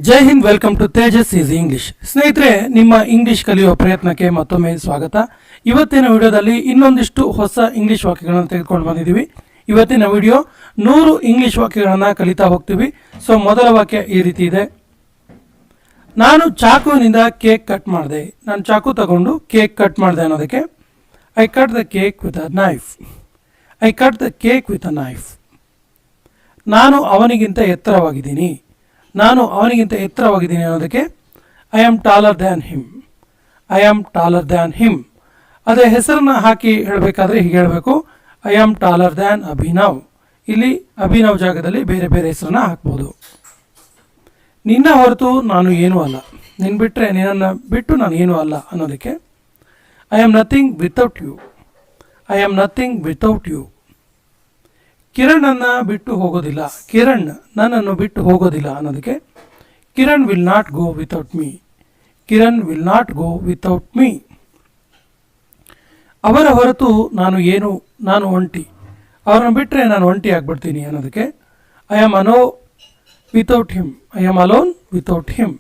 Jai Hind, welcome to Tejas is English. ಸ್ನೇಹಿತರೆ, ನಿಮ್ಮ English ಕಲಿಯುವ ಪ್ರಯತ್ನಕ್ಕೆ ಮತ್ತೊಮ್ಮೆ ಸ್ವಾಗತ. ಇವತ್ತಿನ ವಿಡಿಯೋದಲ್ಲಿ ಇನ್ನೊಂದಿಷ್ಟು ಹೊಸ ಇಂಗ್ಲಿಷ್ ವಾಕ್ಯಗಳನ್ನು ತೆಗೆದುಕೊಂಡು ಬಂದಿದ್ದೀವಿ. ಇವತ್ತಿನ ವಿಡಿಯೋ 100 ಇಂಗ್ಲಿಷ್ ವಾಕ್ಯಗಳನ್ನು ಕಲಿತಾ ಹೋಗ್ತೀವಿ. ಸೊ ಮೊದಲ ವಾಕ್ಯ ಈ ರೀತಿ ಇದೆ. ನಾನು ಚಾಕುವಿನಿಂದ ಕೇಕ್ ಕಟ್ ಮಾಡಿದೆ. ನಾನು ಚಾಕು ತಗೊಂಡು ಕೇಕ್ ಕಟ್ ಮಾಡಿದೆ ಅನ್ನೋದಕ್ಕೆ I cut the cake with a knife. I cut the cake with a knife. ನಾನು ಅವನಿಗಿಂತ ಎತ್ತರವಾಗಿದ್ದೀನಿ. ನಾನು ಅವನಿಗಿಂತ ಎತ್ತರವಾಗಿದ್ದೀನಿ ಅನ್ನೋದಕ್ಕೆ I am taller than him. I am taller than him. ಅದೇ ಹೆಸರನ್ನು ಹಾಕಿ ಹೇಳಬೇಕಾದ್ರೆ ಹೀಗೆ ಹೇಳಬೇಕು, I am taller than Abhinav. ಇಲ್ಲಿ ಅಭಿನವ್ ಜಾಗದಲ್ಲಿ ಬೇರೆ ಬೇರೆ ಹೆಸರನ್ನ ಹಾಕ್ಬೋದು. ನಿನ್ನ ಹೊರತು ನಾನು ಏನೂ ಅಲ್ಲ. ನಿನ್ನನ್ನು ಬಿಟ್ಟು ನಾನು ಏನೂ ಅಲ್ಲ ಅನ್ನೋದಕ್ಕೆ I am nothing without you. I am nothing without you. ಕಿರಣನ್ನು ಬಿಟ್ಟು ಹೋಗೋದಿಲ್ಲ. ಕಿರಣ್ ನನ್ನನ್ನು ಬಿಟ್ಟು ಹೋಗೋದಿಲ್ಲ ಅನ್ನೋದಕ್ಕೆ Kiran will not go without me. Kiran will not go without me. ಅವರ ಹೊರತು ನಾನು ಒಂಟಿ. ಅವರನ್ನು ಬಿಟ್ಟರೆ ನಾನು ಒಂಟಿ ಆಗ್ಬಿಡ್ತೀನಿ ಅನ್ನೋದಕ್ಕೆ I am alone without him. I am alone without him.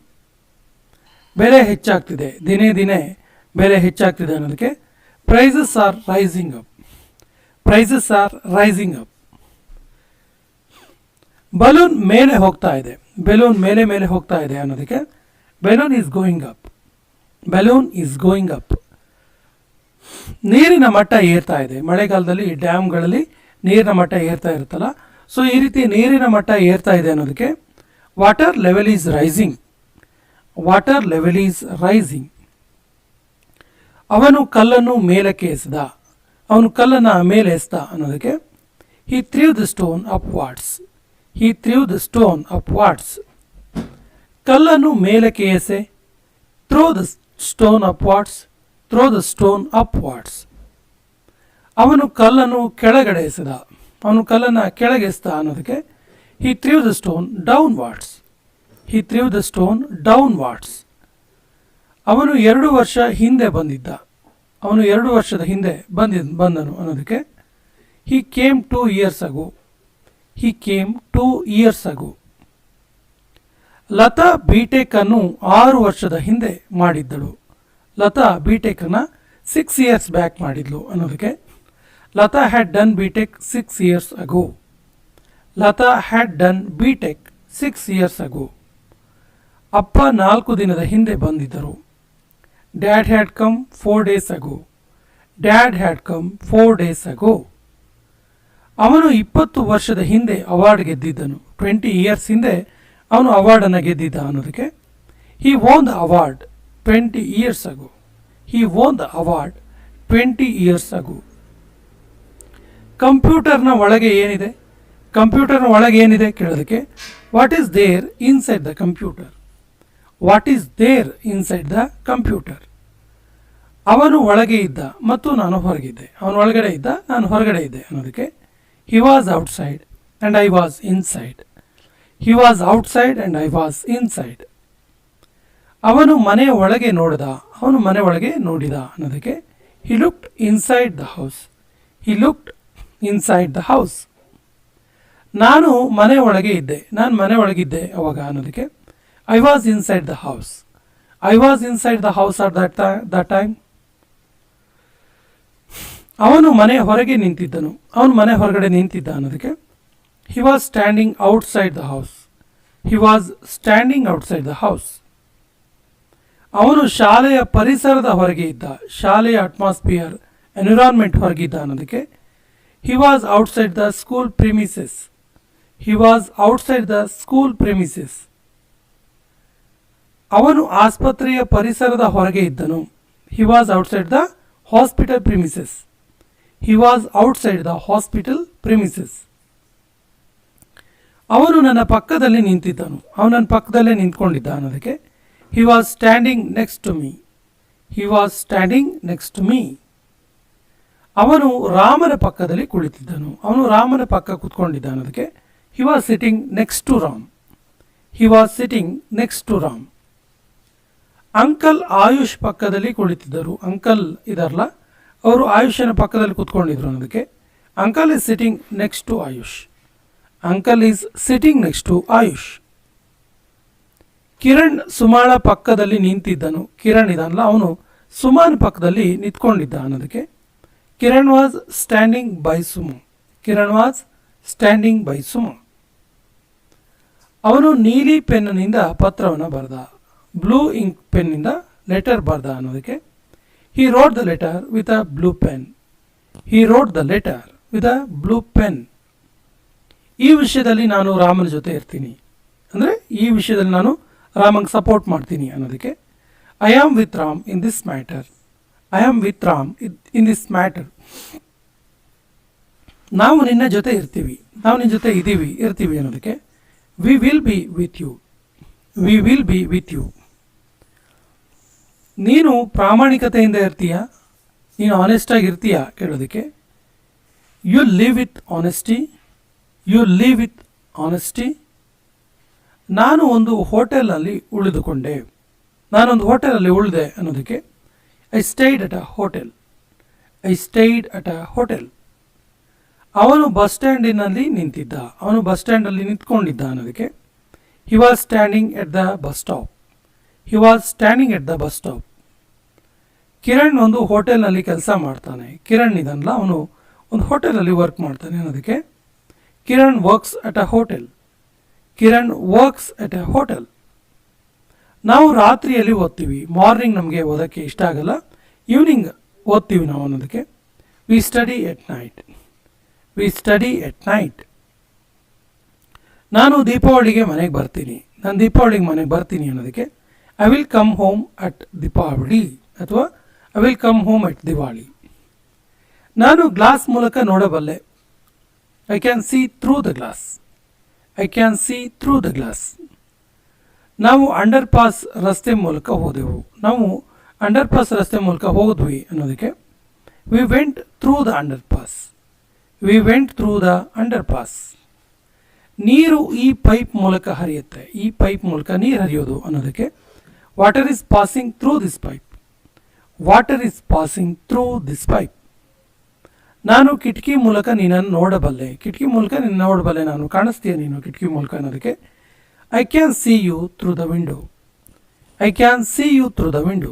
ಬೆಲೆ ಹೆಚ್ಚಾಗ್ತಿದೆ. ದಿನೇ ದಿನೇ ಬೆಲೆ ಹೆಚ್ಚಾಗ್ತಿದೆ ಅನ್ನೋದಕ್ಕೆ prices are rising up. Prices are rising up. Balloon ಮೇಲೆ ಹೋಗ್ತಾ ಇದೆ. ಬೆಲೂನ್ ಮೇಲೆ ಮೇಲೆ ಹೋಗ್ತಾ ಇದೆ ಅನ್ನೋದಕ್ಕೆ balloon is going up. Balloon is going up. ನೀರಿನ ಮಟ್ಟ ಏರ್ತಾ ಇದೆ. ಮಳೆಗಾಲದಲ್ಲಿ ಡ್ಯಾಮ್ಗಳಲ್ಲಿ ನೀರಿನ ಮಟ್ಟ ಏರ್ತಾ ಇರುತ್ತಲ್ಲ, ಸೊ ಈ ರೀತಿ ನೀರಿನ ಮಟ್ಟ ಏರ್ತಾ ಇದೆ ಅನ್ನೋದಕ್ಕೆ water level is rising. Water level is rising. ಅವನು ಕಲ್ಲನ್ನು ಮೇಲಕ್ಕೆ ಎಸೆದ. ಅವನು ಕಲ್ಲನ್ನು ಮೇಲೆ ಎಸೆದ ಅನ್ನೋದಕ್ಕೆ he threw the stone upwards. He threw the stone upwards. ಕಲ್ಲನ್ನು ಮೇಲಕ್ಕೆ ಎಸೆ. Throw the stone upwards. Throw the stone upwards. ಅವನು ಕಲ್ಲನ್ನು ಕೆಳಗಡೆ ಎಸೆದ. ಅವನು ಕಲ್ಲನ್ನು ಕೆಳಗೆ ಎಸೆದ ಅನ್ನೋದಕ್ಕೆ he threw the stone downwards. He threw the stone downwards. ಅವನು 2 ವರ್ಷ ಹಿಂದೆ ಬಂದಿದ್ದ. ಅವನು 2 ವರ್ಷದ ಹಿಂದೆ ಬಂದನು ಅನ್ನೋದಕ್ಕೆ he came 2 years ago. He came 2 years ago. Lata B Tech ಅನ್ನು 6 ವರ್ಷದ ಹಿಂದೆ ಮಾಡಿದ್ದಳು. ಲತಾ ಬಿಟೆಕ್ ಅನ್ನು 6 years ಬ್ಯಾಕ್ ಮಾಡಿದ್ಲು ಅನ್ನೋದಕ್ಕೆ Lata had done B Tech 6 years ago. Lata had done B Tech 6 years ago. ಅಪ್ಪ 4 ದಿನದ ಹಿಂದೆ ಬಂದಿದ್ದರು. Dad had come 4 days ago. Dad had come 4 days ago. ಅವನು 20 ವರ್ಷದ ಹಿಂದೆ ಅವಾರ್ಡ್ ಗೆದ್ದಿದ್ದನು. 20 years ಹಿಂದೆ ಅವನು ಅವಾರ್ಡನ್ನು ಗೆದ್ದಿದ್ದ ಅನ್ನೋದಕ್ಕೆ he won the award 20 years ago. He won the award 20 years ago. ಕಂಪ್ಯೂಟರ್ನ ಒಳಗೆ ಏನಿದೆ? ಕಂಪ್ಯೂಟರ್ನ ಒಳಗೆ ಏನಿದೆ ಕೇಳೋದಕ್ಕೆ what is there inside the computer. What is there inside the computer. ಅವನು ಒಳಗೆ ಇದ್ದ ಮತ್ತು ನಾನು ಹೊರಗಿದ್ದೆ. ಅವನು ಒಳಗಡೆ ಇದ್ದ, ನಾನು ಹೊರಗಡೆ ಇದ್ದೆ ಅನ್ನೋದಕ್ಕೆ he was outside and I was inside. He was outside and I was inside. ಅವನು ಮನೆಯ ಒಳಗೆ ನೋಡಿದ. ಅವನು ಮನೆ ಒಳಗೆ ನೋಡಿದ ಅನ್ನೋದಕ್ಕೆ he looked inside the house. He looked inside the house. ನಾನು ಮನೆ ಒಳಗೆ ಇದ್ದೆ. ನಾನು ಮನೆ ಒಳಗಿದ್ದೆ ಅವಾಗ ಅನ್ನೋದಕ್ಕೆ I was inside the house. I was inside the house at that time. ಅವನು ಮನೆ ಹೊರಗೆ ನಿಂತಿದ್ದನು. ಅವನು ಮನೆ ಹೊರಗಡೆ ನಿಂತಿದ್ದ ಅನ್ನೋದಕ್ಕೆ he was standing outside the house. He was standing outside the house. ಅವನು ಶಾಲೆಯ ಪರಿಸರದ ಹೊರಗೆ ಇದ್ದ. ಶಾಲೆಯ ಅಟ್ಮಾಸ್ಫಿಯರ್, ಎನ್ವಿರಾನ್ಮೆಂಟ್ ಹೊರಗಿದ್ದ ಅನ್ನೋದಕ್ಕೆ he was outside the school premises. He was outside the school premises. ಅವನು ಆಸ್ಪತ್ರೆಯ ಪರಿಸರದ ಹೊರಗೆ ಇದ್ದನು. He was outside the hospital premises. He was outside the hospital premises. ಅವನು ನನ್ನ ಪಕ್ಕದಲ್ಲಿ ನಿಂತಿದ್ದನು. ಅವನು ನನ್ನ ಪಕ್ಕದಲ್ಲೇ ನಿಂತ್ಕೊಂಡಿದ್ದ ಅನ್ನೋದಕ್ಕೆ he was standing next to me. He was standing next to me. ಅವನು ರಾಮನ ಪಕ್ಕದಲ್ಲಿ ಕುಳಿತಿದ್ದನು. ಅವನು ರಾಮನ ಪಕ್ಕ ಕೂತ್ಕೊಂಡಿದ್ದ ಅನ್ನೋದಕ್ಕೆ he was sitting next to Ram. He was sitting next to Ram. Uncle Ayush ಪಕ್ಕದಲ್ಲಿ ಕುಳಿತಿದ್ದರು. ಅಂಕಲ್ ಇದರಲ್ಲ, ಅವರು ಆಯುಷನ ಪಕ್ಕದಲ್ಲಿ ಕೂತ್ಕೊಂಡಿದ್ರು ಅನ್ನೋದಕ್ಕೆ uncle is sitting next to Ayush. Uncle is sitting next to Ayush. Kiran ಸುಮಾಳ ಪಕ್ಕದಲ್ಲಿ ನಿಂತಿದ್ದನು. ಕಿರಣ್ ಇದಾನಲ್ಲ ಅವನು ಸುಮಾನ್ ಪಕ್ಕದಲ್ಲಿ ನಿಂತ್ಕೊಂಡಿದ್ದ ಅನ್ನೋದಕ್ಕೆ Kiran was standing by Suma. Kiran was standing by Suma. ಅವನು ನೀಲಿ ಪೆನ್ನಿನಿಂದ ಪತ್ರವನ್ನು ಬರೆದ. ಬ್ಲೂ ಇಂಕ್ ಪೆನ್ನಿಂದ ಲೆಟರ್ ಬರೆದ ಅನ್ನೋದಕ್ಕೆ ಹಿ wrote the letter with a blue pen. He wrote the letter with a blue pen. ಈ ವಿಷಯದಲ್ಲಿ ನಾನು ರಾಮನ ಜೊತೆ ಇರ್ತೀನಿ, ಅಂದರೆ ಈ ವಿಷಯದಲ್ಲಿ ನಾನು ರಾಮಂಗೆ ಸಪೋರ್ಟ್ ಮಾಡ್ತೀನಿ ಅನ್ನೋದಕ್ಕೆ I am with Ram in this matter. I am with Ram in this matter. ನಾವು ನಿನ್ನ ಜೊತೆ ಇರ್ತೀವಿ, ನಾವು ನಿನ್ನ ಜೊತೆ ಇರ್ತೀವಿ ಅನ್ನೋದಕ್ಕೆ we will be with you. We will be with you. ನೀನು ಪ್ರಾಮಾಣಿಕತೆಯಿಂದ ಇರ್ತೀಯ, ನೀನು ಆನೆಸ್ಟಾಗಿ ಇರ್ತೀಯ ಕೇಳೋದಕ್ಕೆ you live with honesty. You live with honesty. ನಾನು ಒಂದು ಹೋಟೆಲ್ನಲ್ಲಿ ಉಳಿದುಕೊಂಡೆ. ನಾನೊಂದು ಹೋಟೆಲಲ್ಲಿ ಉಳಿದೆ ಅನ್ನೋದಕ್ಕೆ I stayed at a hotel. I stayed at a hotel. ಅವನು ಬಸ್ ಸ್ಟ್ಯಾಂಡಿನಲ್ಲಿ ನಿಂತಿದ್ದ. ಅವನು ಬಸ್ ಸ್ಟ್ಯಾಂಡಲ್ಲಿ ನಿಂತ್ಕೊಂಡಿದ್ದ ಅನ್ನೋದಕ್ಕೆ he was standing at the bus stop. He was standing at the bus stop. Kiran ಒಂದು ಹೋಟೆಲ್ನಲ್ಲಿ ಕೆಲಸ ಮಾಡ್ತಾನೆ. ಕಿರಣ್ ಇದನ್ನಲ್ಲ ಅವನು ಒಂದು ಹೋಟೆಲಲ್ಲಿ ವರ್ಕ್ ಮಾಡ್ತಾನೆ ಅನ್ನೋದಕ್ಕೆ Kiran works at a hotel. Kiran works at A hotel. ನಾವು ರಾತ್ರಿಯಲ್ಲಿ ಓದ್ತೀವಿ. ಮಾರ್ನಿಂಗ್ ನಮಗೆ ಓದೋಕ್ಕೆ ಇಷ್ಟ ಆಗಲ್ಲ, ಈವ್ನಿಂಗ್ ಓದ್ತೀವಿ ನಾವು ಅನ್ನೋದಕ್ಕೆ we study at night. We study at night. ನಾನು ದೀಪಾವಳಿಗೆ ಮನೆಗೆ ಬರ್ತೀನಿ. ನಾನು ದೀಪಾವಳಿಗೆ ಮನೆಗೆ ಬರ್ತೀನಿ ಅನ್ನೋದಕ್ಕೆ I will come home at Deepavali ಅಥವಾ I will come home at Diwali. ನಾನು ಗ್ಲಾಸ್ ಮೂಲಕ ನೋಡಬಲ್ಲೆ. I can see through the glass. I can see through the glass. ನಾವು ಅಂಡರ್ ಪಾಸ್ ರಸ್ತೆ ಮೂಲಕ ಹೋದೆವು. ನಾವು ಅಂಡರ್ ಪಾಸ್ ರಸ್ತೆ ಮೂಲಕ ಹೋದ್ವಿ ಅನ್ನೋದಕ್ಕೆ we went through the under pass. We went through the under pass. ನೀರು ಈ ಪೈಪ್ ಮೂಲಕ ಹರಿಯುತ್ತೆ. ಈ ಪೈಪ್ ಮೂಲಕ ನೀರು ಹರಿಯೋದು ಅನ್ನೋದಕ್ಕೆ water is passing through this pipe. Water is passing through this pipe. ನಾನು ಕಿಟಕಿ ಮೂಲಕ ನಿನ್ನನ್ನು ನೋಡಬಲ್ಲೆ. ಕಿಟಕಿ ಮೂಲಕ ನಿನ್ನ ನೋಡಬಲ್ಲೆ, ನಾನು ಕಾಣಿಸ್ತೀಯ ನೀನು ಕಿಟಕಿ ಮೂಲಕ ಅನ್ನೋದಕ್ಕೆ I can see you through the window. I can see you through the window.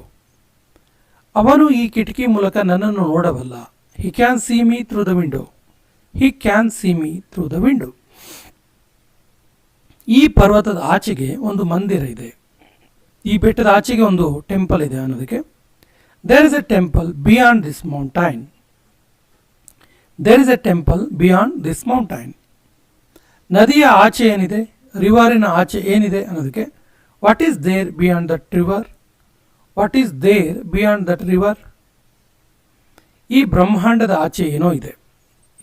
ಅವನು ಈ ಕಿಟಕಿ ಮೂಲಕ ನನ್ನನ್ನು ನೋಡಬಲ್ಲ. He can see me through the window. He can see me through the window. ಈ ಪರ್ವತದ ಆಚೆಗೆ ಒಂದು ಮಂದಿರ ಇದೆ. ಈ ಬೆಟ್ಟದ ಆಚೆಗೆ ಒಂದು ಟೆಂಪಲ್ ಇದೆ ಅನ್ನೋದಕ್ಕೆ there is a temple beyond this mountain. There is a temple beyond this mountain. ನದಿಯ ಆಚೆ ಏನಿದೆ, ರಿವರಿನ ಆಚೆ ಏನಿದೆ ಅನ್ನೋದಕ್ಕೆ what is there beyond that river. What is there beyond that river. ಈ ಬ್ರಹ್ಮಾಂಡದ ಆಚೆ ಏನೋ ಇದೆ.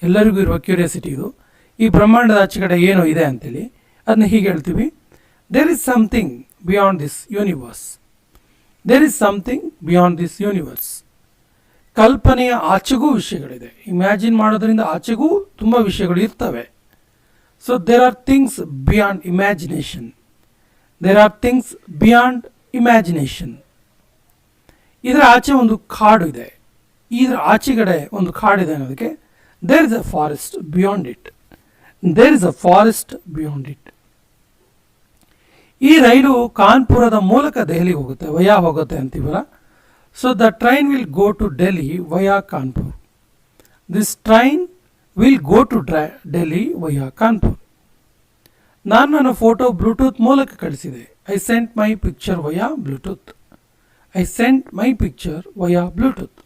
ಎಲ್ಲರಿಗೂ ಇರುವ ಕ್ಯೂರಿಯಾಸಿಟಿ ಇದು. ಈ ಬ್ರಹ್ಮಾಂಡದ ಆಚೆ ಕಡೆ ಏನೋ ಇದೆ ಅಂತೇಳಿ ಅದನ್ನ ಹೀಗೆ ಹೇಳ್ತೀವಿ, there is something beyond this universe. There is something beyond this universe. ಕಲ್ಪನೆಯ ಆಚೆಗೂ ವಿಷಯಗಳಿದೆ. ಇಮ್ಯಾಜಿನ್ ಮಾಡೋದ್ರಿಂದ ಆಚೆಗೂ ತುಂಬ ವಿಷಯಗಳು ಇರ್ತವೆ. So there are things beyond imagination. There are things beyond imagination. ಇದರ ಆಚೆ ಒಂದು ಕಾಡು ಇದೆ. ಇದರ ಆಚೆಗಡೆ ಒಂದು ಕಾಡಿದೆ ಅನ್ನೋದಕ್ಕೆ there is a forest beyond it. There is a forest beyond it. ಈ ರೈಲು ಕಾನ್ಪುರದ ಮೂಲಕ ದೆಹಲಿಗೆ ಹೋಗುತ್ತೆ, ವಯಾ ಹೋಗುತ್ತೆ ಅಂತೀವಲ್ಲ. So the train will go to Delhi via Kanpur. This train will go to Delhi via Kanpur. ನಾನು ನನ್ನ ಫೋಟೋ ಬ್ಲೂಟೂತ್ ಮೂಲಕ ಕಳಿಸಿದೆ. I sent my picture via Bluetooth. I sent my picture via Bluetooth.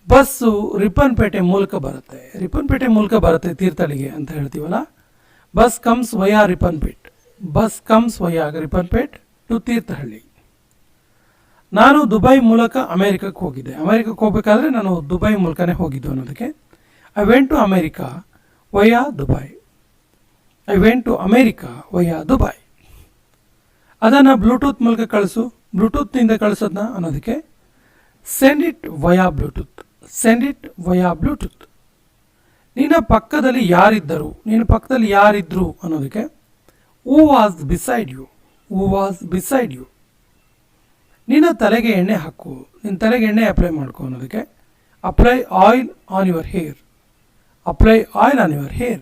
Bus Ripponpete ಮೂಲಕ ಬರುತ್ತೆ. ರಿಪ್ಪನ್ಪೇಟೆ ಮೂಲಕ ಬರುತ್ತೆ ತೀರ್ಥಹಳ್ಳಿಗೆ ಅಂತ ಹೇಳ್ತೀವಲ್ಲ. Bus comes via Ripponpet. Bus comes via Ripponpet to Thirthahalli. ನಾನು ದುಬೈ ಮೂಲಕ ಅಮೇರಿಕಕ್ಕೆ ಹೋಗಿದ್ದೆ. ಅಮೇರಿಕಕ್ಕೆ ಹೋಗಬೇಕಾದ್ರೆ ನಾನು ದುಬೈ ಮೂಲಕನೇ ಹೋಗಿದ್ದು ಅನ್ನೋದಕ್ಕೆ I went to America via Dubai. I went to America via Dubai. ಅದನ್ನು ಬ್ಲೂಟೂತ್ ಮೂಲಕ ಕಳಿಸು. ಬ್ಲೂಟೂತ್ನಿಂದ ಕಳಿಸೋದನ್ನ ಅನ್ನೋದಕ್ಕೆ send it via Bluetooth. Send it via Bluetooth. ನಿನ್ನ ಪಕ್ಕದಲ್ಲಿ ಯಾರಿದ್ದರು, ನಿನ್ನ ಪಕ್ಕದಲ್ಲಿ ಯಾರಿದ್ರು ಅನ್ನೋದಕ್ಕೆ who was beside you. Who was beside you. ನಿನ್ನ ತಲೆಗೆ ಎಣ್ಣೆ ಹಾಕು, ನಿನ್ನ ತಲೆಗೆ ಎಣ್ಣೆ ಅಪ್ಲೈ ಮಾಡ್ಕೊ ಅನ್ನೋದಕ್ಕೆ apply oil on your hair. Apply oil on your hair.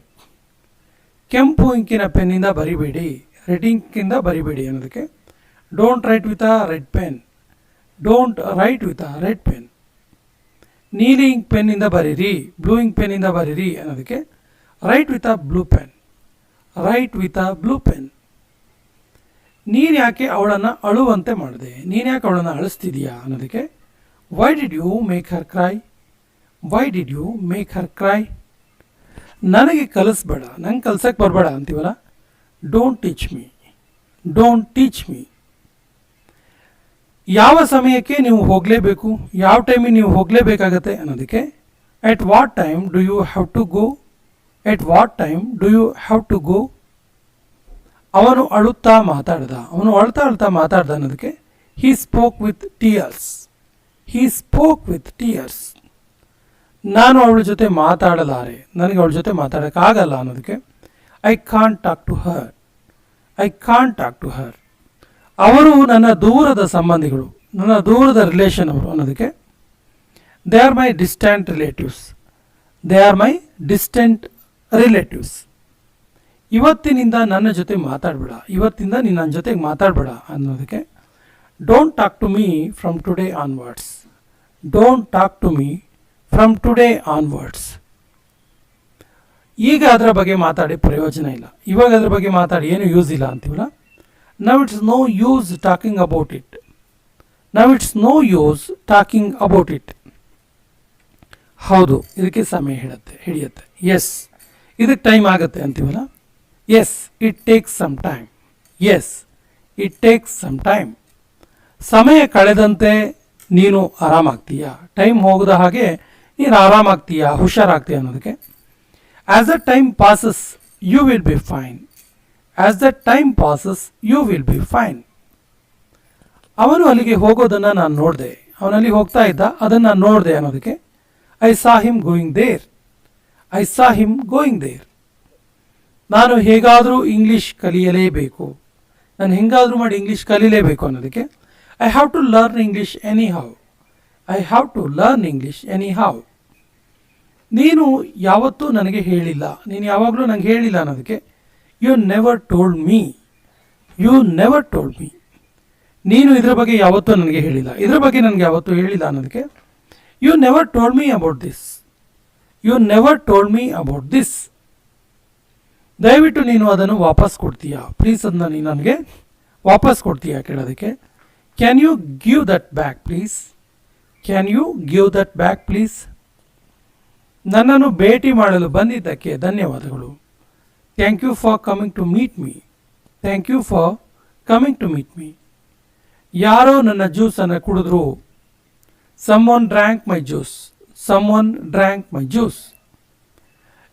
ಕೆಂಪು ಇಂಕಿನ ಪೆನ್ನಿಂದ ಬರಿಬೇಡಿ, ರೆಡ್ ಇಂಕಿಂದ ಬರಿಬೇಡಿ ಅನ್ನೋದಕ್ಕೆ. Don't right with a red pen, don't right with a red pen. ನೀಲಿ ಇಂಕ್ ಪೆನ್ನಿಂದ ಬರೀರಿ, ಬ್ಲೂ ಇಂಕ್ ಪೆನ್ನಿಂದ ಬರೀರಿ ಅನ್ನೋದಕ್ಕೆ right with a blue pen, right with a blue pen. ನೀನು ಯಾಕೆ ಅವಳನ್ನು ಅಳುವಂತೆ ಮಾಡಿದೆ, ನೀನು ಯಾಕೆ ಅವಳನ್ನು ಅಳಿಸ್ತಿದೀಯಾ ಅನ್ನೋದಕ್ಕೆ why did you make her cry, why did you make her cry. ನನಗೆ ಕಲಿಸ್ಬೇಡ, ನಂಗೆ ಕಲ್ಸಕ್ಕೆ ಬರಬೇಡ ಅಂತೀವಲ್ಲ, don't teach me, don't teach me. ಯಾವ ಸಮಯಕ್ಕೆ ನೀವು ಹೋಗಲೇಬೇಕು, ಯಾವ ಟೈಮಿಗೆ ನೀವು ಹೋಗಲೇಬೇಕಾಗತ್ತೆ ಅನ್ನೋದಕ್ಕೆ at what time do you have to go, at what time do you have to go. ಅವನು ಅಳುತ್ತಾ ಮಾತಾಡ್ದ, ಅವನು ಅಳ್ತಾ ಅಳ್ತಾ ಮಾತಾಡ್ದ ಅನ್ನೋದಕ್ಕೆ he spoke with tears, he spoke with tears. ನಾನು ಅವಳ ಜೊತೆ ಮಾತಾಡಲಾರೆ, ನನಗೆ ಅವಳ ಜೊತೆ ಮಾತಾಡೋಕ್ಕಾಗಲ್ಲ ಅನ್ನೋದಕ್ಕೆ I can't talk to her, I can't talk to her. ಅವರು ನನ್ನ ದೂರದ ಸಂಬಂಧಿಗಳು, ನನ್ನ ದೂರದ ರಿಲೇಷನ್ ಅವರು ಅನ್ನೋದಕ್ಕೆ they are my distant relatives, they are my distant relatives. ಇವತ್ತಿನಿಂದ ನನ್ನ ಜೊತೆ ಮಾತಾಡಬೇಡ, ಇವತ್ತಿಂದ ನೀನು ನನ್ನ ಜೊತೆಗೆ ಮಾತಾಡಬೇಡ ಅನ್ನೋದಕ್ಕೆ don't talk to me from today onwards, don't talk to me from today onwards. ಈಗ ಅದರ ಬಗ್ಗೆ ಮಾತಾಡಿ ಪ್ರಯೋಜನ ಇಲ್ಲ, ಇವಾಗ ಅದ್ರ ಬಗ್ಗೆ ಮಾತಾಡಿ ಏನು ಯೂಸ್ ಇಲ್ಲ ಅಂತೀವಲ್ಲ. Now it's no use talking about it, now it's no use talking about it. ಹೌದು, ಇದಕ್ಕೆ ಸಮಯ ಹಿಡಿಯುತ್ತೆ. ಎಸ್, ಇದಕ್ಕೆ ಟೈಮ್ ಆಗುತ್ತೆ ಅಂತೀವಲ್ಲ. Yes, it takes some time, yes it takes some time. ಸಮಯ ಕಳೆದಂತೆ ನೀನು ಆರಾಮಾಗ್ತೀಯಾ, ಟೈಮ್ ಹೋಗದ ಹಾಗೆ ನೀನು ಆರಾಮಾಗ್ತೀಯಾ, ಹುಷಾರಾಗ್ತೀಯ ಅನ್ನೋದಕ್ಕೆ as the time passes you will be fine, as the time passes you will be fine. ಅವನು ಅಲ್ಲಿಗೆ ಹೋಗೋದನ್ನು ನಾನು ನೋಡಿದೆ, ಅವನಲ್ಲಿ ಹೋಗ್ತಾ ಇದ್ದ ಅದನ್ನು ನಾನು ನೋಡಿದೆ ಅನ್ನೋದಕ್ಕೆ I saw him going there, I saw him going there. ನಾನು ಹೇಗಾದರೂ ಇಂಗ್ಲೀಷ್ ಕಲಿಯಲೇಬೇಕು, ನಾನು ಹೆಂಗಾದರೂ ಮಾಡಿ ಇಂಗ್ಲೀಷ್ ಕಲೀಲೇಬೇಕು ಅನ್ನೋದಕ್ಕೆ I have to learn English anyhow, I have to learn English anyhow. ನೀನು ಯಾವತ್ತೂ ನನಗೆ ಹೇಳಿಲ್ಲ, ನೀನು ಯಾವಾಗಲೂ ನನಗೆ ಹೇಳಿಲ್ಲ ಅನ್ನೋದಕ್ಕೆ you never told me, you never told me. ನೀನು ಇದರ ಬಗ್ಗೆ ಯಾವತ್ತೂ ನನಗೆ ಹೇಳಿಲ್ಲ, ಇದರ ಬಗ್ಗೆ ನನಗೆ ಯಾವತ್ತೂ ಹೇಳಿಲ್ಲ ಅನ್ನೋದಕ್ಕೆ you never told me about this, you never told me about this. ದಯವಿಟ್ಟು ನೀನು ಅದನ್ನು ವಾಪಸ್ ಕೊಡ್ತೀಯಾ, ಪ್ಲೀಸ್ ಅದನ್ನ ನೀನು ನನಗೆ ವಾಪಸ್ ಕೊಡ್ತೀಯಾ ಕೇಳೋದಕ್ಕೆ can you give that back please, can you give that back please. ನನ್ನನ್ನು ಭೇಟಿ ಮಾಡಲು ಬಂದಿದ್ದಕ್ಕೆ ಧನ್ಯವಾದಗಳು. Thank you for coming to meet me, thank you for coming to meet me. ಯಾರೋ ನನ್ನ ಜ್ಯೂಸನ್ನು ಕುಡಿದ್ರು, someone drank my juice, someone drank my juice.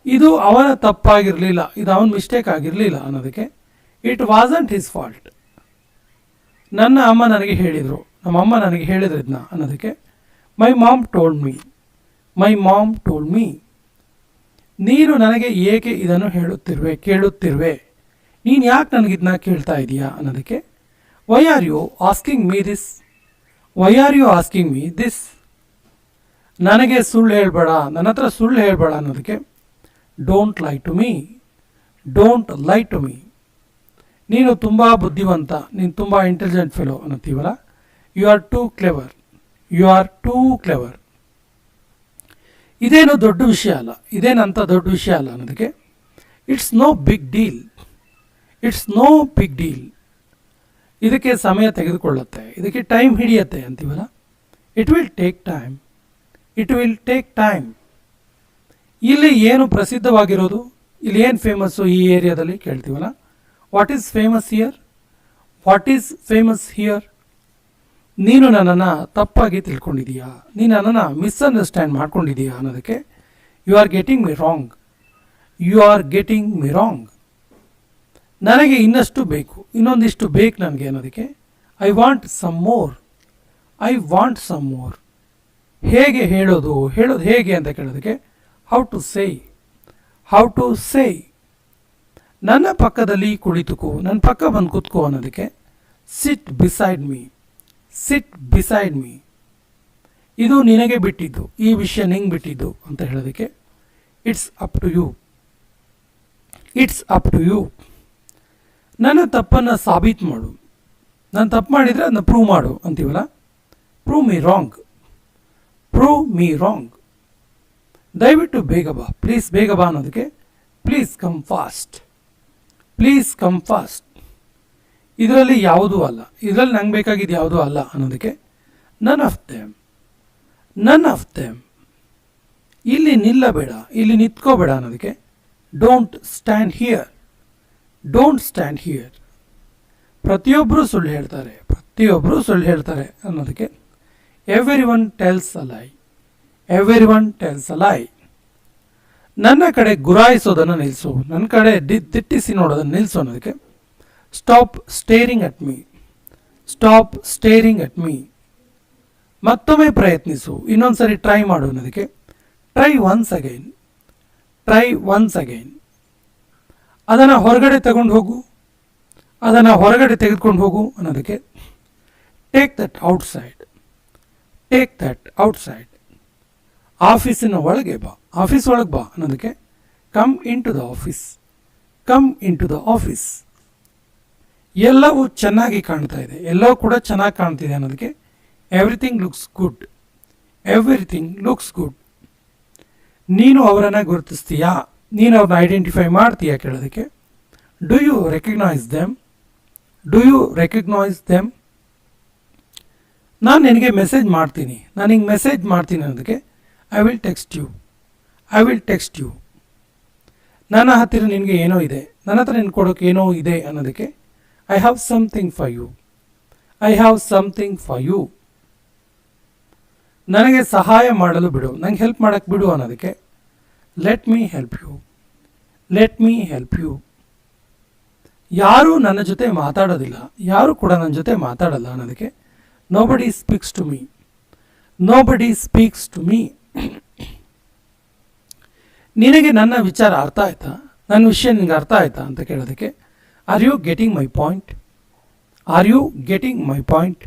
ಇದು ಅವನ ತಪ್ಪಾಗಿರಲಿಲ್ಲ, ಇದು ಅವನ ಮಿಸ್ಟೇಕ್ ಆಗಿರಲಿಲ್ಲ ಅನ್ನೋದಕ್ಕೆ ಇಟ್ ವಾಸಂಟ್ ಹಿಸ್ ಫಾಲ್ಟ್. ನನ್ನ ಅಮ್ಮ ನನಗೆ ಹೇಳಿದರು, ನಮ್ಮಮ್ಮ ನನಗೆ ಹೇಳಿದ್ರು ಇದನ್ನ ಅನ್ನೋದಕ್ಕೆ my mom told me, my mom told me. ನೀನು ನನಗೆ ಏಕೆ ಇದನ್ನು ಕೇಳುತ್ತಿರುವೆ, ನೀನು ಯಾಕೆ ನನಗಿದನ್ನ ಕೇಳ್ತಾ ಇದೀಯಾ ಅನ್ನೋದಕ್ಕೆ why are you asking me this, why are you asking me this. ನನಗೆ ಸುಳ್ಳು ಹೇಳ್ಬೇಡ, ನನ್ನ ಹತ್ರ ಸುಳ್ಳು ಹೇಳ್ಬೇಡ ಅನ್ನೋದಕ್ಕೆ don't lie to me, don't lie to me. ನೀನು ತುಂಬ ಬುದ್ಧಿವಂತ, ನೀನು ತುಂಬ ಇಂಟೆಲಿಜೆಂಟ್ ಫೆಲೋ ಅನ್ನತ್ತೀವಲ್ಲ, you are too clever, you are too clever. ಇದೇನು ದೊಡ್ಡ ವಿಷಯ ಅಲ್ಲ, ಇದೇನಂತ ದೊಡ್ಡ ವಿಷಯ ಅಲ್ಲ ಅನ್ನೋದಕ್ಕೆ it's no big deal, it's no big deal. ಇದಕ್ಕೆ ಸಮಯ ತೆಗೆದುಕೊಳ್ಳುತ್ತೆ, ಇದಕ್ಕೆ ಟೈಮ್ ಹಿಡಿಯುತ್ತೆ ಅಂತೀವಲ್ಲ, it will take time, it will take time. ಇಲ್ಲಿ ಏನು ಪ್ರಸಿದ್ಧವಾಗಿರೋದು, ಇಲ್ಲಿ ಏನು ಫೇಮಸ್ಸು ಈ ಏರಿಯಾದಲ್ಲಿ ಕೇಳ್ತೀವಲ್ಲ, what is famous here, what is famous here. ನೀನು ನನ್ನನ್ನು ತಪ್ಪಾಗಿ ತಿಳ್ಕೊಂಡಿದೀಯಾ, ನೀನು ನನ್ನನ್ನು ಮಿಸ್ಅಂಡರ್ಸ್ಟ್ಯಾಂಡ್ ಮಾಡ್ಕೊಂಡಿದೀಯಾ ಅನ್ನೋದಕ್ಕೆ you are getting me wrong, you are getting me wrong. ನನಗೆ ಇನ್ನಷ್ಟು ಬೇಕು, ಇನ್ನೊಂದಿಷ್ಟು ಬೇಕು ನನಗೆ ಅನ್ನೋದಕ್ಕೆ I want some more, I want some more. ಹೇಗೆ ಹೇಳೋದು ಹೇಗೆ ಅಂತ ಕೇಳೋದಕ್ಕೆ how to say, how to say. ನನ್ನ ಪಕ್ಕದಲ್ಲಿ ಕುಳಿತುಕೋ, ನನ್ನ ಪಕ್ಕ ಬಂದು ಕೂತ್ಕೋ ಅನ್ನೋದಕ್ಕೆ sit beside me, sit beside me. ಇದು ನಿನಗೆ ಬಿಟ್ಟಿದ್ದು, ಈ ವಿಷಯ ನಿಂಗೆ ಬಿಟ್ಟಿದ್ದು ಅಂತ ಹೇಳೋದಕ್ಕೆ it's up to you, it's up to you. ನನ್ನ ತಪ್ಪನ್ನು ಸಾಬೀತು ಮಾಡು. ನಾನು ತಪ್ಪು ಮಾಡಿದರೆ ಅದನ್ನ ಪ್ರೂವ್ ಮಾಡು ಅಂತೀವಲ್ಲ, prove me wrong, prove me wrong. ದಯವಿಟ್ಟು ಬೇಗ ಬಾ, ಪ್ಲೀಸ್ ಬೇಗ ಬಾ ಅನ್ನೋದಕ್ಕೆ please come fast, please come fast. ಇದರಲ್ಲಿ ಯಾವುದೂ ಅಲ್ಲ, ಇದರಲ್ಲಿ ನಂಗೆ ಬೇಕಾಗಿದ್ದು ಯಾವುದೂ ಅಲ್ಲ ಅನ್ನೋದಕ್ಕೆ none of them, none of them. ಇಲ್ಲಿ ನಿಲ್ಲಬೇಡ, ಇಲ್ಲಿ ನಿಂತ್ಕೋಬೇಡ ಅನ್ನೋದಕ್ಕೆ don't stand here, don't stand here. ಪ್ರತಿಯೊಬ್ಬರು ಸುಳ್ಳು ಹೇಳ್ತಾರೆ, ಪ್ರತಿಯೊಬ್ಬರು ಸುಳ್ಳು ಹೇಳ್ತಾರೆ ಅನ್ನೋದಕ್ಕೆ ಎವ್ರಿ ಒನ್ ಟೆಲ್ಸ್ ಅ ಲೈ, ಎವ್ರಿ ಒನ್ ಟೆಲ್ಸ್ ಅ ಲೈ. ನನ್ನ ಕಡೆ ಗುರಾಯಿಸೋದನ್ನು ನಿಲ್ಲಿಸು, ನನ್ನ ಕಡೆ ದಿಟ್ಟಿಸಿ ನೋಡೋದನ್ನು ನಿಲ್ಲಿಸು ಅನ್ನೋದಕ್ಕೆ stop staring at me, stop staring at me. ಮತ್ತೊಮ್ಮೆ ಪ್ರಯತ್ನಿಸು, ಇನ್ನೊಂದ್ಸರಿ ಟ್ರೈ ಮಾಡು ಅನ್ನೋದಕ್ಕೆ try once again, try once again. ಅದನ್ನು ಹೊರಗಡೆ ತಗೊಂಡು ಹೋಗು, ಅದನ್ನು ಹೊರಗಡೆ ತೆಗೆದುಕೊಂಡು ಹೋಗು ಅನ್ನೋದಕ್ಕೆ take that outside, take that outside. ಆಫೀಸಿನ ಒಳಗೆ ಬಾ, ಆಫೀಸ್ ಒಳಗೆ ಬಾ ಅನ್ನೋದಕ್ಕೆ come in to the office, come in to the office. ಎಲ್ಲವೂ ಚೆನ್ನಾಗಿ ಕಾಣ್ತಾ ಇದೆ, ಎಲ್ಲವೂ ಕೂಡ ಚೆನ್ನಾಗಿ ಕಾಣ್ತಿದೆ ಅನ್ನೋದಕ್ಕೆ everything looks good, everything looks good. ನೀನು ಅವರನ್ನು ಗುರುತಿಸ್ತೀಯಾ, ನೀನು ಅವ್ರನ್ನ ಐಡೆಂಟಿಫೈ ಮಾಡ್ತೀಯಾ ಕೇಳೋದಕ್ಕೆ do you recognise them, do you recognise them. ನಾನು ನಿನಗೆ ಮೆಸೇಜ್ ಮಾಡ್ತೀನಿ, ನಾನು ಹಿಂಗೆ ಮೆಸೇಜ್ ಮಾಡ್ತೀನಿ ಅನ್ನೋದಕ್ಕೆ I will text you, I will text you. ನನ್ನ ಹತ್ತಿರ ನಿನಗೆ ಏನೋ ಇದೆ, ನನ್ನ ಹತ್ರ ನಿನ್ಗೆ ಕೊಡೋಕೆ ಏನೋ ಇದೆ ಅನ್ನೋದಕ್ಕೆ I have something for you, I have something for you. ನನಗೆ ಸಹಾಯ ಮಾಡಲು ಬಿಡು, ನಂಗೆ ಹೆಲ್ಪ್ ಮಾಡೋಕ್ಕೆ ಬಿಡು ಅನ್ನೋದಕ್ಕೆ let me help you, let me help you. ಯಾರೂ ನನ್ನ ಜೊತೆ ಮಾತಾಡೋದಿಲ್ಲ, ಯಾರೂ ಕೂಡ ನನ್ನ ಜೊತೆ ಮಾತಾಡಲ್ಲ ಅನ್ನೋದಕ್ಕೆ nobody speaks to me, nobody speaks to me. ನಿನಗೆ ನನ್ನ ವಿಚಾರ ಅರ್ಥ ಆಯ್ತಾ, ನನ್ನ ವಿಷಯ ನಿನಗೆ ಅರ್ಥ ಆಯ್ತಾ ಅಂತ ಕೇಳೋದಕ್ಕೆ are you getting my point, are you getting my point.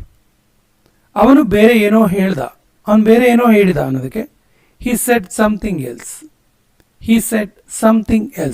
ಅವನು ಬೇರೆ ಏನೋ ಹೇಳ್ದ, ಅವನು ಬೇರೆ ಏನೋ ಹೇಳಿದ ಅನ್ನೋದಕ್ಕೆ he said something else, he said something else.